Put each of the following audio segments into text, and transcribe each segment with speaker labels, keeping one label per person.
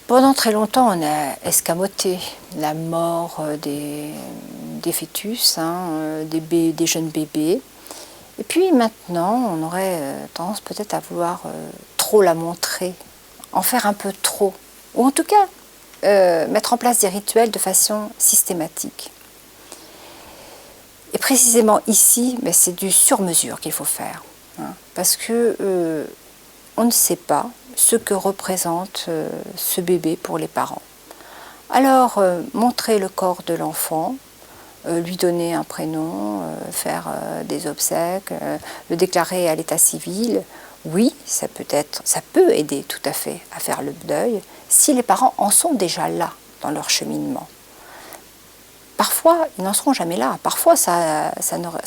Speaker 1: Pendant très longtemps, on a escamoté la mort des fœtus, des jeunes bébés. Et puis maintenant, on aurait tendance peut-être à vouloir trop la montrer, en faire un peu trop. Ou en tout cas, mettre en place des rituels de façon systématique. Et précisément ici, c'est du sur-mesure qu'il faut faire. Parce que on ne sait pas ce que représente ce bébé pour les parents. Alors, montrer le corps de l'enfant, lui donner un prénom, faire des obsèques, le déclarer à l'état civil, oui, ça peut aider tout à fait à faire le deuil, si les parents en sont déjà là dans leur cheminement. Parfois, ils n'en seront jamais là. Parfois, ça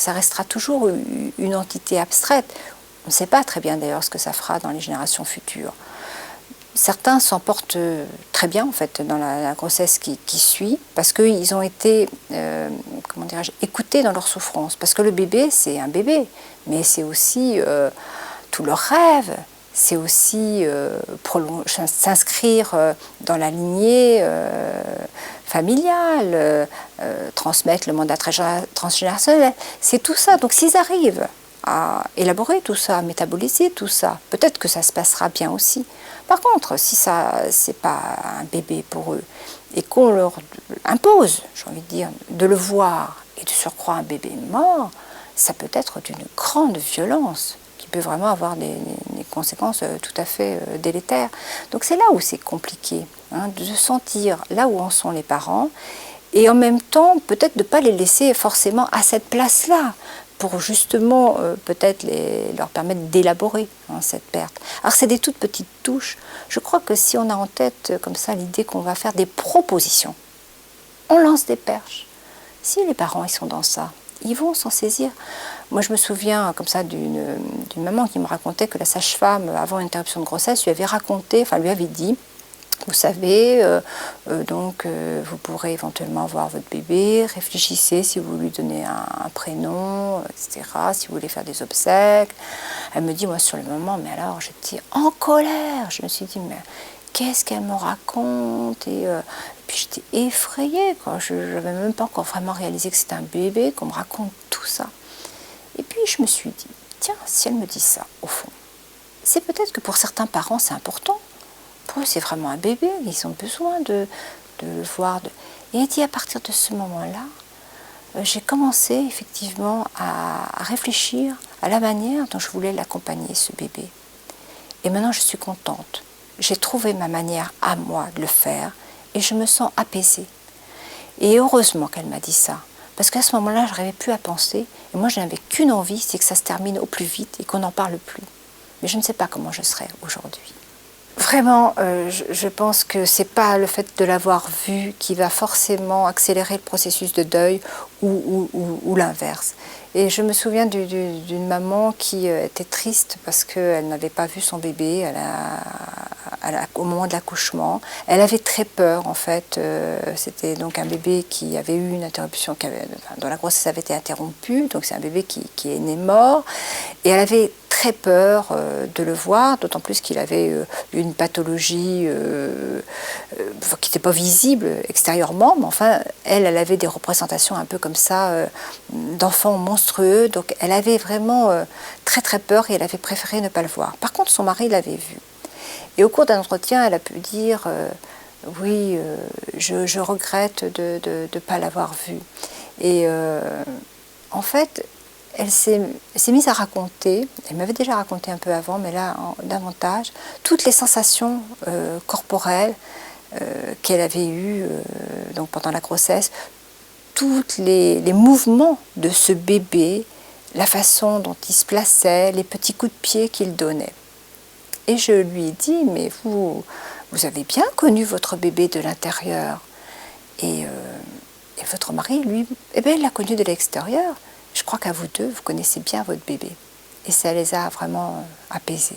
Speaker 1: restera toujours une entité abstraite. On ne sait pas très bien d'ailleurs ce que ça fera dans les générations futures. Certains s'en portent très bien en fait dans la grossesse qui suit parce qu'ils ont été écoutés dans leur souffrance. Parce que le bébé, c'est un bébé, mais c'est aussi tout leur rêve. C'est aussi s'inscrire dans la lignée familiale, transmettre le mandat transgénérationnel. C'est tout ça. Donc s'ils arrivent à élaborer tout ça, à métaboliser tout ça, peut-être que ça se passera bien aussi. Par contre, si ça c'est pas un bébé pour eux et qu'on leur impose, j'ai envie de dire, de le voir et de surcroît un bébé mort, ça peut être d'une grande violence qui peut vraiment avoir des conséquences tout à fait délétères. Donc c'est là où c'est compliqué, de sentir là où en sont les parents et en même temps peut-être de ne pas les laisser forcément à cette place-là pour justement peut-être leur permettre d'élaborer cette perte. Alors c'est des toutes petites touches. Je crois que si on a en tête comme ça l'idée qu'on va faire des propositions, on lance des perches. Si les parents ils sont dans ça, ils vont s'en saisir. Moi je me souviens comme ça d'une maman qui me racontait que la sage-femme, avant une interruption de grossesse, lui avait dit, vous savez, vous pourrez éventuellement voir votre bébé, réfléchissez si vous lui donnez un prénom, etc., si vous voulez faire des obsèques. Elle me dit, moi sur le moment, mais alors j'étais en colère. Je me suis dit, mais qu'est-ce qu'elle me raconte et puis j'étais effrayée, quoi. Je n'avais même pas encore vraiment réalisé que c'était un bébé, qu'on me raconte tout ça. Et puis je me suis dit, tiens, si elle me dit ça, au fond, c'est peut-être que pour certains parents c'est important. Pour eux, c'est vraiment un bébé, ils ont besoin de le voir. Et elle dit, à partir de ce moment-là, j'ai commencé effectivement à réfléchir à la manière dont je voulais l'accompagner, ce bébé. Et maintenant, je suis contente. J'ai trouvé ma manière à moi de le faire et je me sens apaisée. Et heureusement qu'elle m'a dit ça. Parce qu'à ce moment-là, je n'arrivais plus à penser. Et moi, je n'avais qu'une envie, c'est que ça se termine au plus vite et qu'on n'en parle plus. Mais je ne sais pas comment je serai aujourd'hui. Vraiment, je pense que ce n'est pas le fait de l'avoir vu qui va forcément accélérer le processus de deuil ou l'inverse. Et je me souviens d'une maman qui était triste parce qu'elle n'avait pas vu son bébé au moment de l'accouchement. Elle avait très peur en fait. C'était donc un bébé qui avait eu une interruption, dont la grossesse avait été interrompue. Donc c'est un bébé qui est né mort. Et elle avait très peur de le voir, d'autant plus qu'il avait une pathologie qui n'était pas visible extérieurement, mais enfin, elle avait des représentations un peu comme ça d'enfants monstrueux, donc elle avait vraiment très très peur et elle avait préféré ne pas le voir. Par contre, son mari l'avait vu. Et au cours d'un entretien, elle a pu dire oui, je regrette de ne pas l'avoir vu. Et en fait, elle s'est mise à raconter, elle m'avait déjà raconté un peu avant, mais là davantage, toutes les sensations corporelles qu'elle avait eues donc pendant la grossesse, tous les mouvements de ce bébé, la façon dont il se plaçait, les petits coups de pied qu'il donnait. Et je lui ai dit, mais vous avez bien connu votre bébé de l'intérieur. Et votre mari, lui, il l'a connu de l'extérieur. Je crois qu'à vous deux, vous connaissez bien votre bébé. Et ça les a vraiment apaisés.